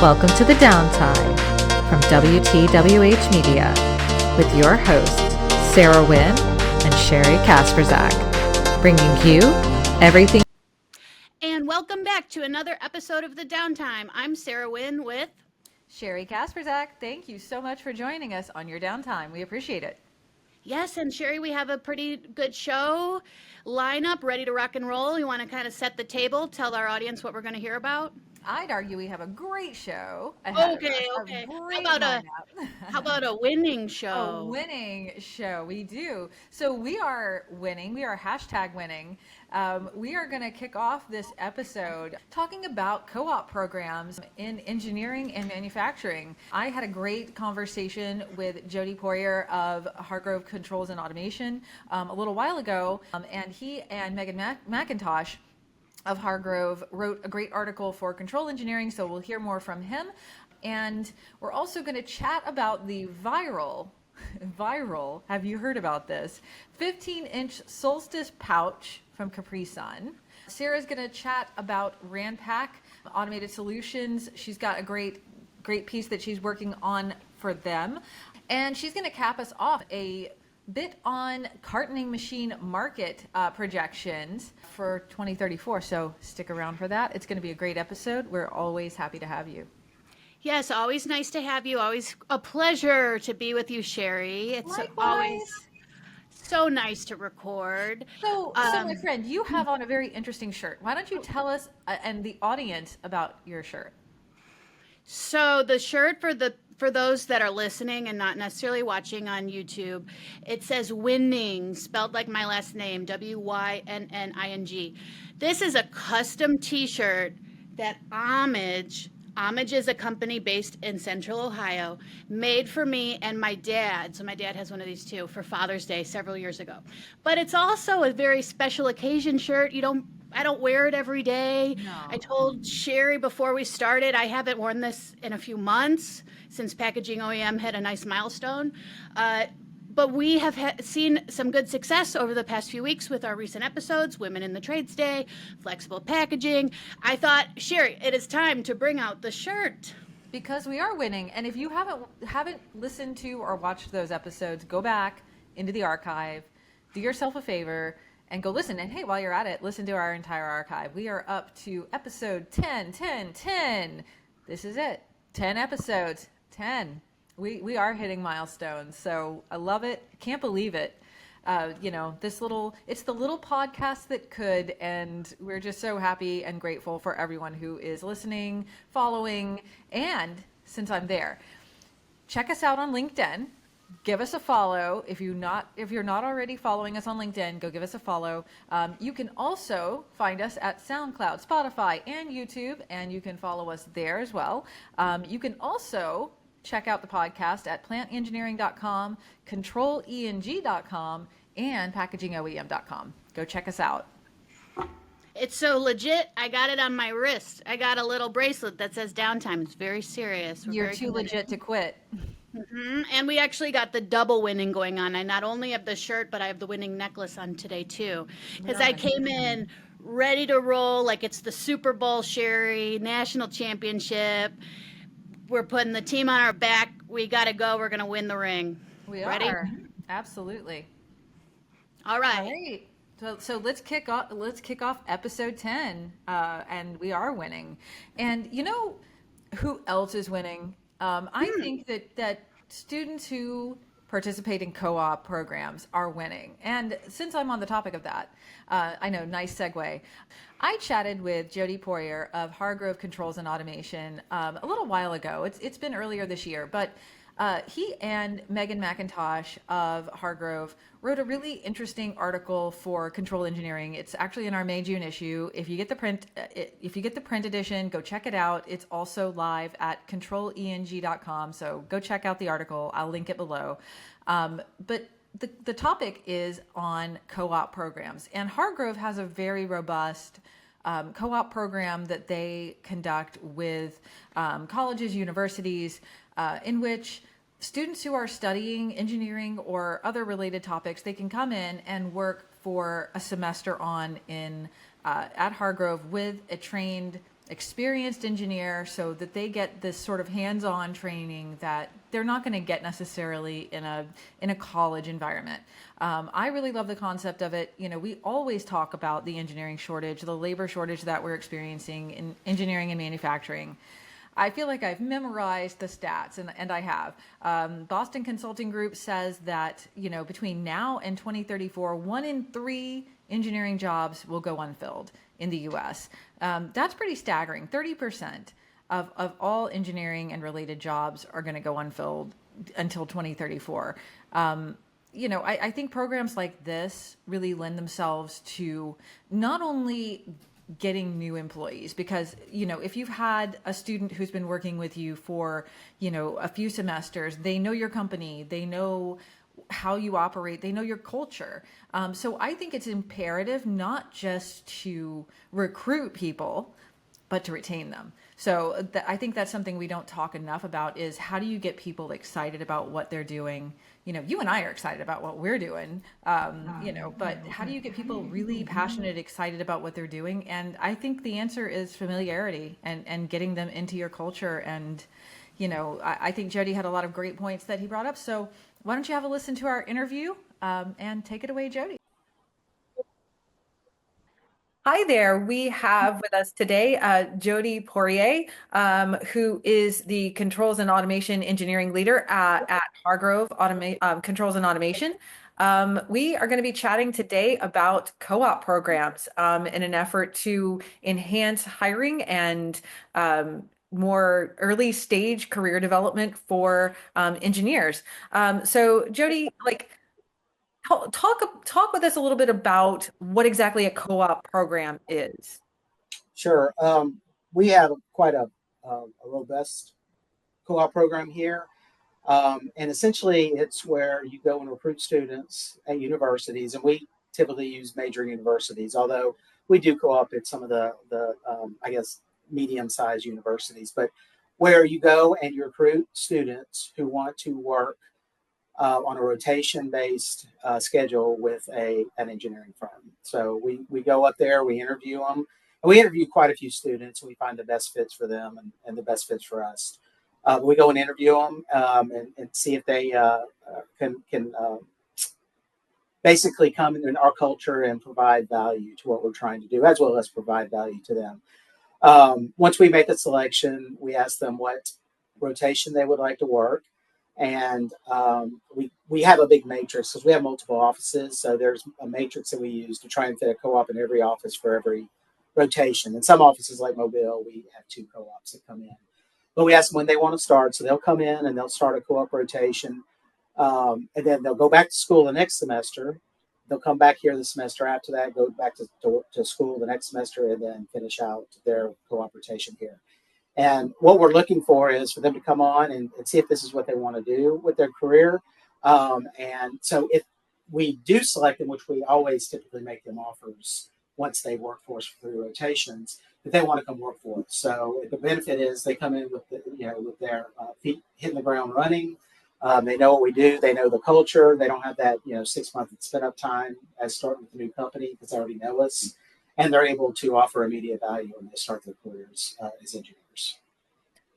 Welcome to the Downtime from WTWH Media with your hosts, Sarah Wynn and Sheri Kasprzak, bringing you everything. And welcome back to another episode of the Downtime. I'm Sarah Wynn with Sheri Kasprzak. Thank you so much for joining us on your downtime. We appreciate it. Yes, and Sheri, we have a pretty good show lineup ready to rock and roll. You want to kind of set the table, tell our audience what we're going to hear about? I'd argue we have a great show ahead of us. Okay. A great How lineup. about a winning A show? winning show. We do. So we are winning. We are hashtag winning. We are going to kick off this episode talking about co-op programs in engineering and manufacturing. I had a great conversation with Jody Poirier of Hargrove Controls and Automation a little while ago, and he and Megan McIntosh of Hargrove wrote a great article for Control Engineering, so we'll hear more from him. And we're also going to chat about the viral, have you heard about this? 15-inch Solstice Pouch from Capri-Sun. Sarah's going to chat about Ranpak Automated Solutions. She's got a great piece that she's working on for them. And she's going to cap us off a bit on cartoning machine market projections for 2034. So stick around for that. It's going to be a great episode. We're always happy to have you. Yes, always nice to have you. Always a pleasure to be with you, Sheri. It's Likewise. always so nice to record. So my friend, you have on a very interesting shirt. Why don't you tell us and the audience about your shirt? So the shirt for those that are listening and not necessarily watching on YouTube, it says Winning, spelled like my last name, Wynnning. This is a custom t-shirt that Homage is a company based in Central Ohio, made for me and my dad. So my dad has one of these too for Father's Day several years ago. But it's also a very special occasion shirt. I don't wear it every day. No. I told Sheri before we started, I haven't worn this in a few months since Packaging OEM hit a nice milestone. But we have seen some good success over the past few weeks with our recent episodes, Women in the Trades Day, Flexible Packaging. I thought, Sheri, it is time to bring out the shirt. Because we are winning. And if you haven't listened to or watched those episodes, go back into the archive, do yourself a favor, and go listen. And hey, while you're at it, listen to our entire archive. We are up to episode 10. This is it. 10 episodes. 10. We are hitting milestones. So I love it. Can't believe it. It's the little podcast that could, and we're just so happy and grateful for everyone who is listening, following, and since I'm there, check us out on LinkedIn. Give us a follow. If you're not already following us on LinkedIn, go give us a follow. You can also find us at SoundCloud, Spotify, and YouTube, and you can follow us there as well. You can also check out the podcast at plantengineering.com, controleng.com, and packagingoem.com. Go check us out. It's so legit. I got it on my wrist. I got a little bracelet that says Downtime. It's very serious. You're too legit to quit. Mm-hmm. And we actually got the double winning going on. I not only have the shirt, but I have the winning necklace on today too. Because I came in ready to roll like it's the Super Bowl, Sheri, national championship. We're putting the team on our back. We got to go. We're going to win the ring. We Ready? are. Absolutely. All right. All right. So let's kick off episode 10, and we are winning. And you know who else is winning? I think that students who participate in co-op programs are winning. And since I'm on the topic of that, I know, nice segue. I chatted with Jody Poirier of Hargrove Controls and Automation a little while ago. It's been earlier this year, but he and Megan McIntosh of Hargrove wrote a really interesting article for Control Engineering. It's actually in our May-June issue. If you get the print edition, go check it out. It's also live at controleng.com. So go check out the article. I'll link it below. But the topic is on co-op programs, and Hargrove has a very robust co-op program that they conduct with colleges, universities, in which students who are studying engineering or other related topics, they can come in and work for a semester at Hargrove with a trained experienced engineer so that they get this sort of hands-on training that they're not going to get necessarily in a college environment. I really love the concept of it. We always talk about the engineering shortage, the labor shortage that we're experiencing in engineering and manufacturing. I feel like I've memorized the stats, and I have. Boston Consulting Group says that, between now and 2034, 1 in 3 engineering jobs will go unfilled in the U.S. That's pretty staggering. 30% of all engineering and related jobs are going to go unfilled until 2034. I think programs like this really lend themselves to not only getting new employees, because if you've had a student who's been working with you for a few semesters, they know your company, they know how you operate, they know your culture. So I think it's imperative not just to recruit people, but to retain them. So I think that's something we don't talk enough about, is how do you get people excited about what they're doing? You and I are excited about what we're doing, but how do you get people really passionate, excited about what they're doing? And I think the answer is familiarity and getting them into your culture. And, I think Jody had a lot of great points that he brought up. So why don't you have a listen to our interview and take it away, Jody? Hi there. We have with us today Jody Poirier, who is the Controls and Automation Engineering Leader at Hargrove Controls and Automation. We are going to be chatting today about co-op programs in an effort to enhance hiring and more early stage career development for engineers. So Jody, talk with us a little bit about what exactly a co-op program is. Sure. We have quite a robust co-op program here. And essentially, it's where you go and recruit students at universities, and we typically use major universities, although we do co-op at some of the I guess, medium-sized universities. But where you go and you recruit students who want to work on a rotation-based schedule with an engineering firm. So we go up there, we interview them, and we interview quite a few students, and we find the best fits for them and the best fits for us. We go and interview them and see if they can basically come in our culture and provide value to what we're trying to do, as well as provide value to them. Once we make a selection, we ask them what rotation they would like to work. And we have a big matrix because we have multiple offices. So there's a matrix that we use to try and fit a co-op in every office for every rotation. In some offices like Mobile, we have 2 co-ops that come in. But we ask them when they want to start. So they'll come in and they'll start a co-op rotation. And then they'll go back to school the next semester. They'll come back here the semester after that, go back to school the next semester, and then finish out their co-op rotation here. And what we're looking for is for them to come on and see if this is what they want to do with their career. And so if we do select them, which we always typically make them offers once they work for us for 3 rotations, that they want to come work for us. So the benefit is they come in with with their feet hitting the ground running. They know what we do. They know the culture. They don't have that 6-month spin up time as starting with a new company because they already know us. And they're able to offer immediate value when they start their careers as engineers.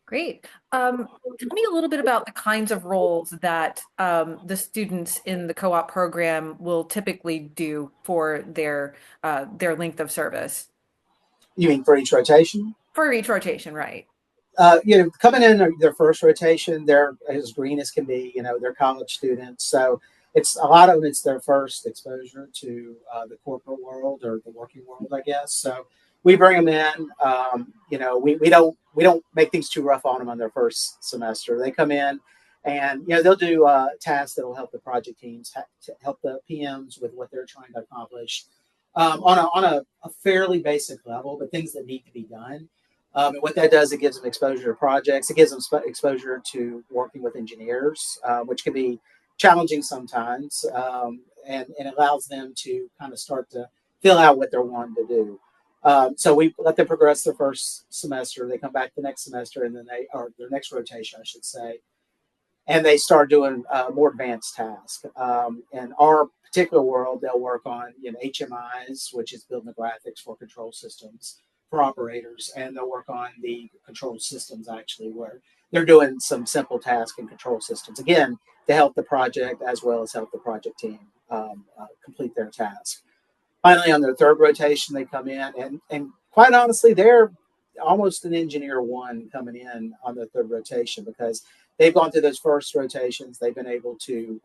Great. Tell me a little bit about the kinds of roles that the students in the co-op program will typically do for their length of service. You mean for each rotation? For each rotation, right. Coming in their first rotation, they're as green as can be. They're college students. So it's a lot of them, it's their first exposure to the corporate world or the working world, I guess. So we bring them in. We don't make things too rough on them on their first semester. They come in, and they'll do tasks that will help the project teams, to help the PMs with what they're trying to accomplish on a fairly basic level, but things that need to be done. And what that does, it gives them exposure to projects. It gives them exposure to working with engineers, which can be challenging sometimes, and it allows them to kind of start to fill out what they're wanting to do. So we let them progress their first semester. They come back the next semester, and then or their next rotation, I should say, and they start doing more advanced tasks. In our particular world, they'll work on HMIs, which is building the graphics for control systems for operators, and they'll work on the control systems actually, where they're doing some simple task and control systems again to help the project as well as help the project team complete their task. Finally, on their third rotation, they come in, and quite honestly, they're almost an engineer one coming in on their third rotation because they've gone through those first rotations. They've been able to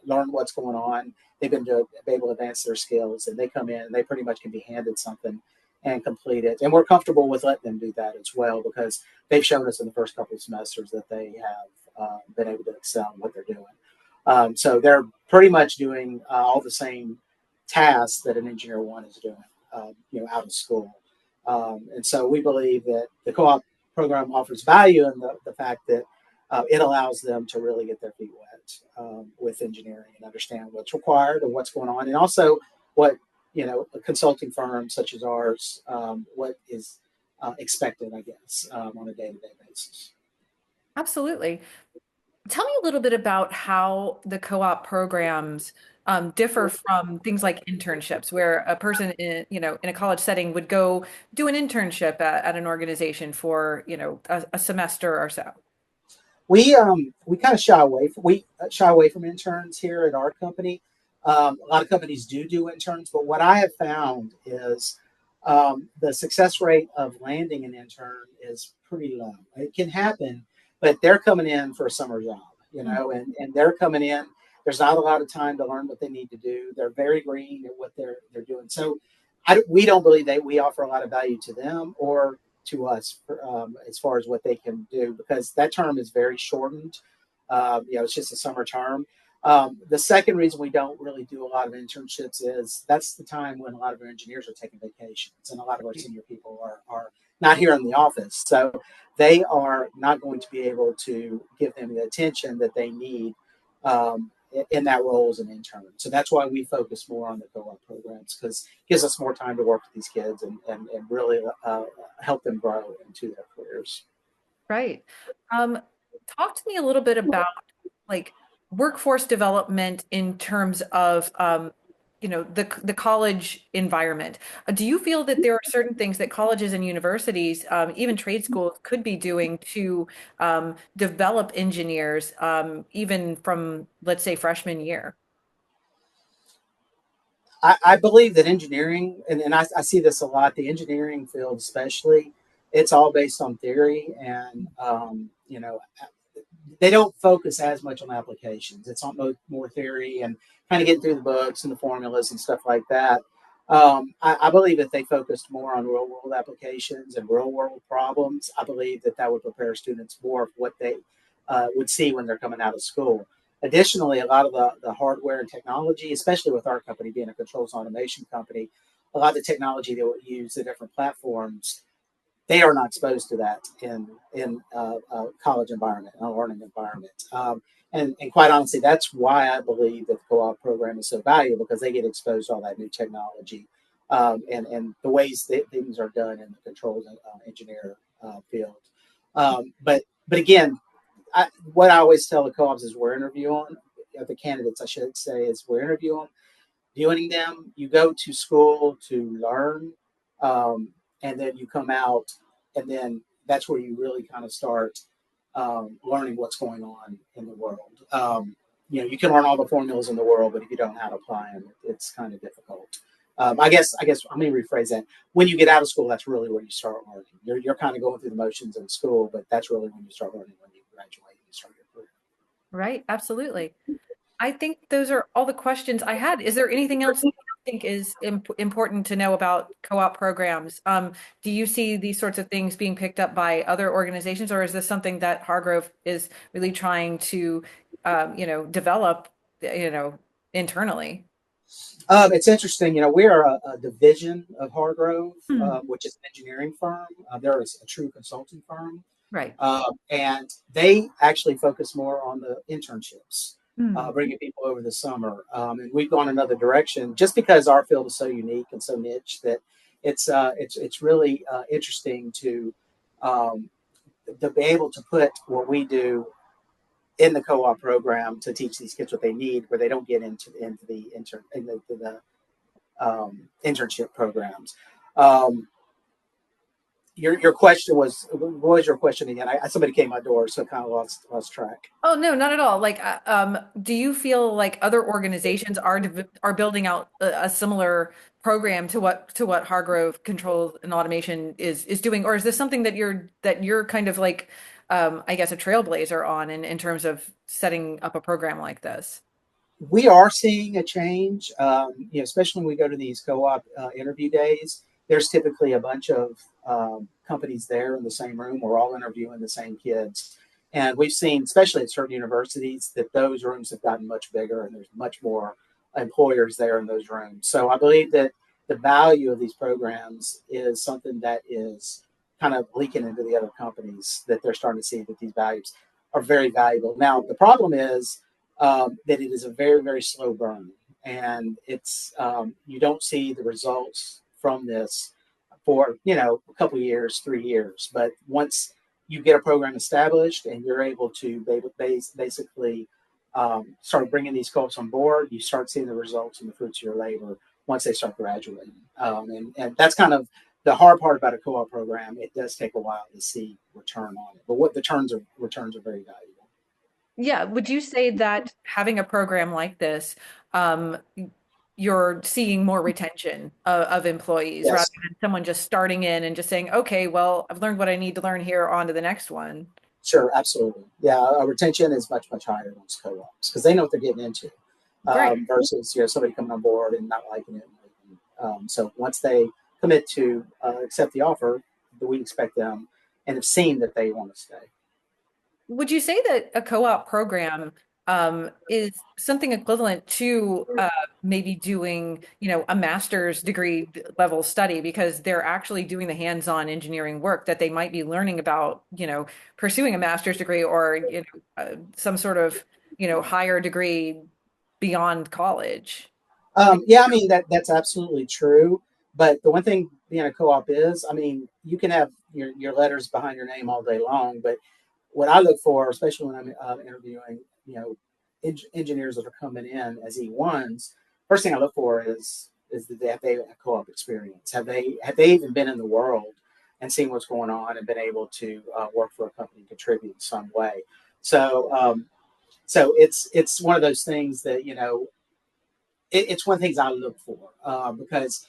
learn what's going on. They've been able to advance their skills, and they come in and they pretty much can be handed something and complete it. And we're comfortable with letting them do that as well because they've shown us in the first couple of semesters that they have been able to excel in what they're doing. So they're pretty much doing all the same tasks that an engineer one is doing, out of school. And so we believe that the co-op program offers value in the fact that it allows them to really get their feet wet with engineering and understand what's required and what's going on, and also what a consulting firm such as ours, what is expected, I guess, on a day-to-day basis. Absolutely. Tell me a little bit about how the co-op programs differ from things like internships, where a person in a college setting would go do an internship at an organization for a semester or so. We kind of shy away from interns here at our company. A lot of companies do interns, but what I have found is the success rate of landing an intern is pretty low. It can happen, but they're coming in for a summer job, and they're coming in. There's not a lot of time to learn what they need to do. They're very green at what they're doing. So we don't believe that we offer a lot of value to them or to us as far as what they can do, because that term is very shortened. It's just a summer term. The second reason we don't really do a lot of internships is that's the time when a lot of our engineers are taking vacations, and a lot of our senior people are not here in the office. So they are not going to be able to give them the attention that they need in that role as an intern. So that's why we focus more on the co-op programs, because it gives us more time to work with these kids and really help them grow into their careers. Right. Talk to me a little bit about like workforce development in terms of the college environment. Do you feel that there are certain things that colleges and universities, even trade schools, could be doing to develop engineers, even from, let's say, freshman year? I believe that engineering, and I see this a lot, the engineering field especially, it's all based on theory, and they don't focus as much on applications. It's almost more theory and kind of getting through the books and the formulas and stuff like that. I believe if they focused more on real world applications and real world problems, I believe that would prepare students more for what they would see when they're coming out of school. Additionally, a lot of the hardware and technology, especially with our company being a controls automation company, a lot of the technology that we use, the different platforms, they are not exposed to that in a college environment, a learning environment. And quite honestly, that's why I believe that the co-op program is so valuable, because they get exposed to all that new technology and the ways that things are done in the controls engineer field. But again, what I always tell the co-ops is we're interviewing the candidates, I should say, is we're viewing them. You go to school to learn, and then you come out, and then that's where you really kind of start learning what's going on in the world. You can learn all the formulas in the world, but if you don't know how to apply them, it's kind of difficult. I guess let me rephrase that. When you get out of school, that's really where you start learning. You're kind of going through the motions in school, but that's really when you start learning, when you graduate and start your career. Right. Absolutely. I think those are all the questions I had. Is there anything else you think is important to know about co-op programs? Do you see these sorts of things being picked up by other organizations, or is this something that Hargrove is really trying to, develop, internally? It's interesting. We are a division of Hargrove, Hmm. which is an engineering firm. They're a true consulting firm. Right. And they actually focus more on the internships, Hmm. bringing people over the summer. And we've gone another direction just because our field is so unique and so niche that it's really interesting um, to be able to put what we do in the co-op program to teach these kids what they need, where they don't get into the internship programs. Um, Your question was, what was your question again? Somebody came my door, so I kind of lost track. Oh, no, not at all. Like, do you feel like other organizations are building out a similar program to what Hargrove Controls and Automation is doing, or is this something that you're kind of like, I guess, a trailblazer on in terms of setting up a program like this? We are seeing a change, especially when we go to these co-op interview days. There's typically a bunch of companies there in the same room. We're all interviewing the same kids. And we've seen, especially at certain universities, that those rooms have gotten much bigger and there's much more employers there in those rooms. So I believe that the value of these programs is something that is kind of leaking into the other companies, that they're starting to see that these values are very valuable. Now, the problem is that it is a very, very slow burn. And it's you don't see the results from this for a couple of years, 3 years. But once you get a program established and you're able to basically start bringing these folks on board, you start seeing the results and the fruits of your labor once they start graduating. And that's kind of the hard part about a co-op program. It does take a while to see return on it, but what the returns are very valuable. Yeah. Would you say that having a program like this, um, you're seeing more retention of employees rather Yes. than someone just starting in and just saying, okay, well, I've learned what I need to learn here, on to the next one. Sure, absolutely. Yeah, our retention is much, much higher than co-ops because they know what they're getting into, Right. versus somebody coming on board and not liking it. So once they commit to accept the offer, we expect them and have seen that they want to stay. Would you say that a co-op program is something equivalent to maybe doing, a master's degree level study because they're actually doing the hands-on engineering work that they might be learning about, pursuing a master's degree or, some sort of, higher degree beyond college? Yeah, I mean that's absolutely true. But the one thing being a co-op is, I mean, you can have your letters behind your name all day long, but what I look for, especially when I'm interviewing, engineers that are coming in as E1s, first thing I look for is that they have co-op experience. Have they even been in the world and seen what's going on and been able to work for a company and contribute in some way? So it's one of those things that it's one of the things I look for because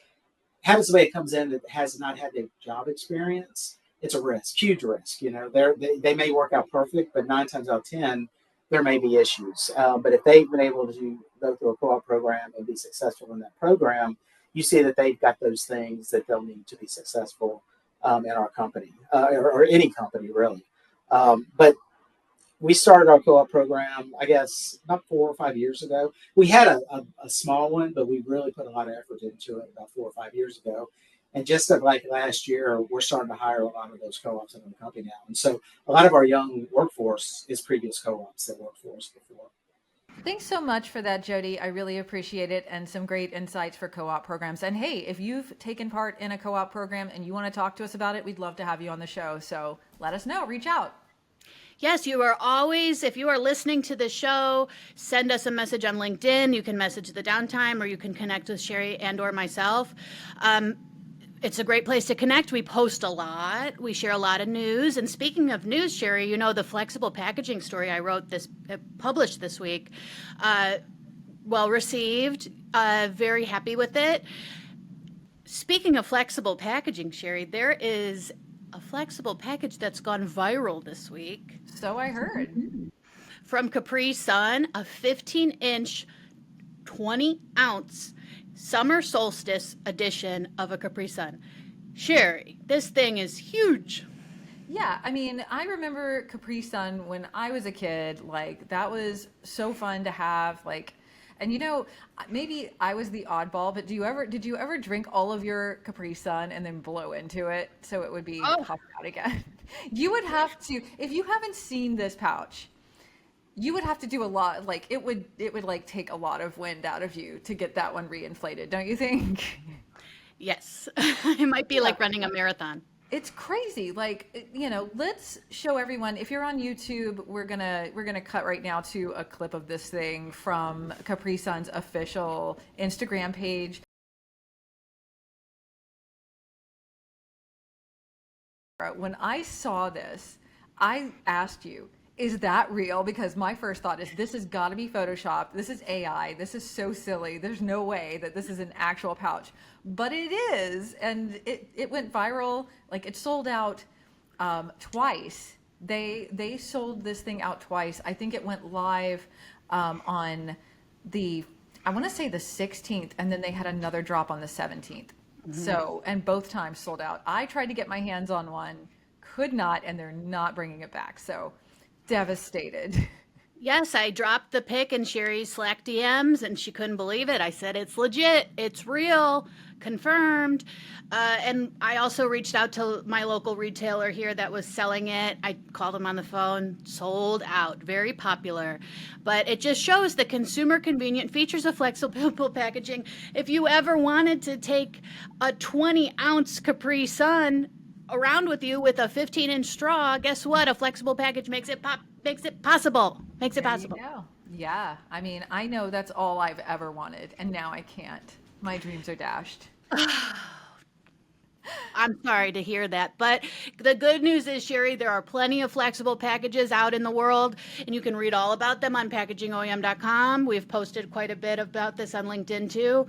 having somebody that comes in that has not had the job experience, it's a risk, huge risk. They may work out perfect, but 9 times out of 10, there may be issues. But if they've been able to go through a co-op program and be successful in that program, you see that they've got those things that they'll need to be successful in our company or any company really. But we started our co-op program, I guess, about 4 or 5 years ago. We had a small one, but we really put a lot of effort into it about 4 or 5 years ago. And just like last year, we're starting to hire a lot of those co-ops in the company now. And so a lot of our young workforce is previous co-ops that worked for us before. Thanks so much for that, Jody. I really appreciate it and some great insights for co-op programs. And hey, if you've taken part in a co-op program and you want to talk to us about it, we'd love to have you on the show. So let us know, reach out. Yes, you are always, if you are listening to the show, send us a message on LinkedIn. You can message the Downtime or you can connect with Sheri and or myself. It's a great place to connect. We post a lot. We share a lot of news. And speaking of news, Sheri, the flexible packaging story I wrote published this week, well received, very happy with it. Speaking of flexible packaging, Sheri, there is a flexible package that's gone viral this week. So I heard. From Capri-Sun, a 15-inch, 20-ounce summer solstice edition of a Capri-Sun. Sheri, this thing is huge. Yeah, I mean, I remember Capri-Sun when I was a kid. Like, that was so fun to have. Like, and maybe I was the oddball, but did you ever drink all of your Capri-Sun and then blow into it so it would be popped out again? You would have to, if you haven't seen this pouch, you would have to do a lot. Like, it would like take a lot of wind out of you to get that one reinflated, don't you think? Yes, it might be like running a marathon. It's crazy. Like, let's show everyone. If you're on YouTube, we're gonna cut right now to a clip of this thing from Capri-Sun's official Instagram page. When I saw this, I asked you, is that real? Because my first thought is this has got to be Photoshop. This is AI. This is so silly. There's no way that this is an actual pouch. But it is. And it went viral. Like, it sold out twice. They sold this thing out twice. I think it went live on I want to say the 16th, and then they had another drop on the 17th. So, and both times sold out. I tried to get my hands on one, could not, and they're not bringing it back. So, devastated. Yes, I dropped the pic in Sheri's Slack DMs and she couldn't believe it. I said, it's legit, it's real, confirmed. And I also reached out to my local retailer here that was selling it. I called them on the phone, sold out, very popular. But it just shows the consumer convenient features of flexible packaging. If you ever wanted to take a 20-ounce Capri-Sun around with you with a 15-inch straw, guess what? A flexible package makes it possible. Makes it possible. There you go. Yeah. I mean, I know that's all I've ever wanted, and now I can't. My dreams are dashed. I'm sorry to hear that. But the good news is, Sheri, there are plenty of flexible packages out in the world, and you can read all about them on packagingoem.com. We've posted quite a bit about this on LinkedIn too.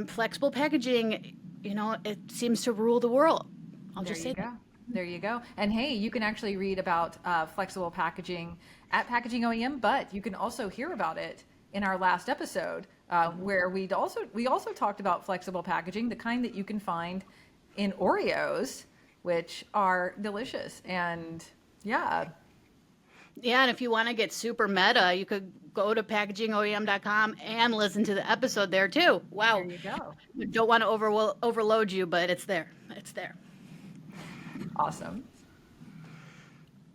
Flexible packaging, it seems to rule the world. I'll just say that. There you go. And hey, you can actually read about flexible packaging at Packaging OEM, but you can also hear about it in our last episode, where we also talked about flexible packaging, the kind that you can find in Oreos, which are delicious. And yeah. Yeah, and if you want to get super meta, you could go to packagingoem.com and listen to the episode there too. Wow. There you go. Don't want to overload you, but it's there. It's there. Awesome.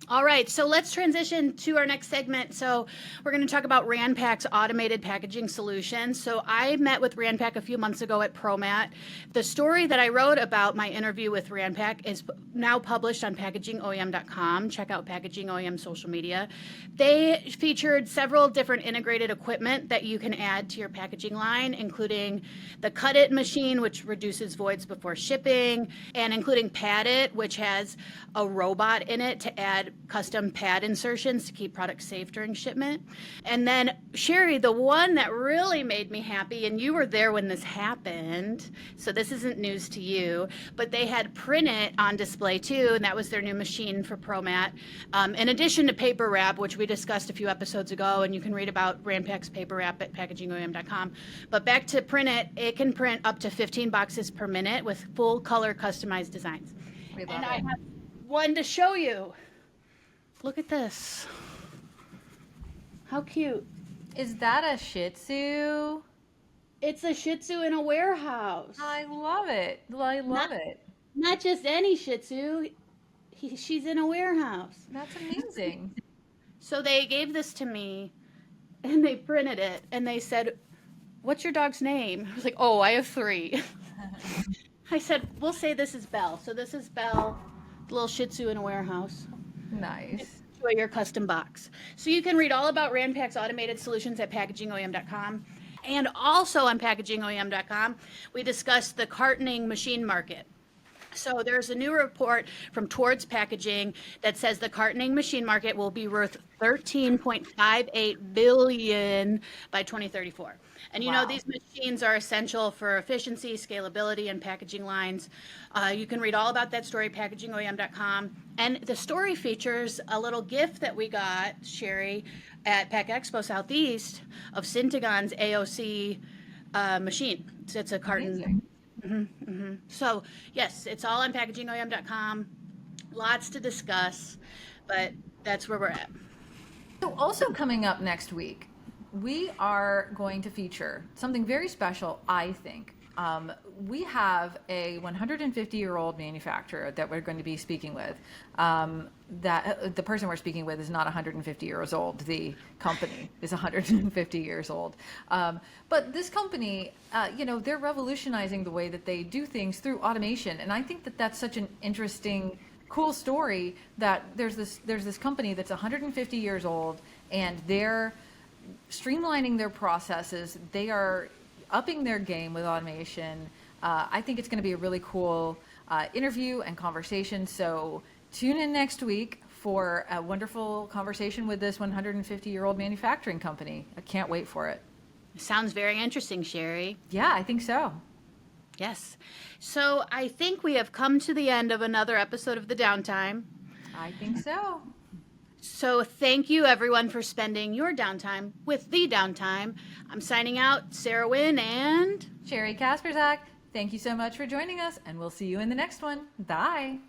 All right, so let's transition to our next segment. So we're going to talk about Ranpak's automated packaging solution. So I met with Ranpak a few months ago at ProMat. The story that I wrote about my interview with Ranpak is now published on packagingoem.com. Check out Packaging OEM social media. They featured several different integrated equipment that you can add to your packaging line, including the Cut It machine, which reduces voids before shipping, and including Pad It, which has a robot in it to add custom pad insertions to keep products safe during shipment. And then, Sheri, the one that really made me happy, and you were there when this happened, so this isn't news to you, but they had Print It on display too, and that was their new machine for ProMat. In addition to paper wrap, which we discussed a few episodes ago, and you can read about Ranpak's paper wrap at packagingoem.com. But back to Print It, it can print up to 15 boxes per minute with full color customized designs. We love And it. I have one to show you. Look at this. How cute. Is that a Shih Tzu? It's a Shih Tzu in a warehouse. I love it. I love it. Not just any Shih Tzu. She's in a warehouse. That's amazing. So they gave this to me, and they printed it, and they said, "What's your dog's name?" I was like, "Oh, I have 3." I said, "We'll say this is Belle." So this is Belle, the little Shih Tzu in a warehouse. Nice. Enjoy your custom box. So you can read all about Ranpak's automated solutions at packagingoem.com. And also on packagingoem.com, we discussed the cartoning machine market. So there's a new report from Towards Packaging that says the cartoning machine market will be worth $13.58 billion by 2034. And Wow. these machines are essential for efficiency, scalability, and packaging lines. You can read all about that story at packagingoem.com. And the story features a little gift that we got, Sheri, at Pack Expo Southeast of Syntagon's AOC machine. So it's a carton. Amazing. So, yes, it's all on packagingoem.com. Lots to discuss, but that's where we're at. So also coming up next week, we are going to feature something very special, I think. We have a 150-year-old manufacturer that we're going to be speaking with. That the person we're speaking with is not 150 years old. The company is 150 years old. But this company, they're revolutionizing the way that they do things through automation. And I think that that's such an interesting, cool story that there's this company that's 150 years old, and they're streamlining their processes. They are upping their game with automation. I think it's going to be a really cool interview and conversation. So tune in next week for a wonderful conversation with this 150-year-old manufacturing company. I can't wait for it. Sounds very interesting, Sheri. Yeah, I think so. Yes. So I think we have come to the end of another episode of the Downtime. I think so. So thank you everyone for spending your downtime with the Downtime. I'm signing out, Sarah Wynn and Sheri Kasprzak, thank you so much for joining us, and we'll see you in the next one. Bye.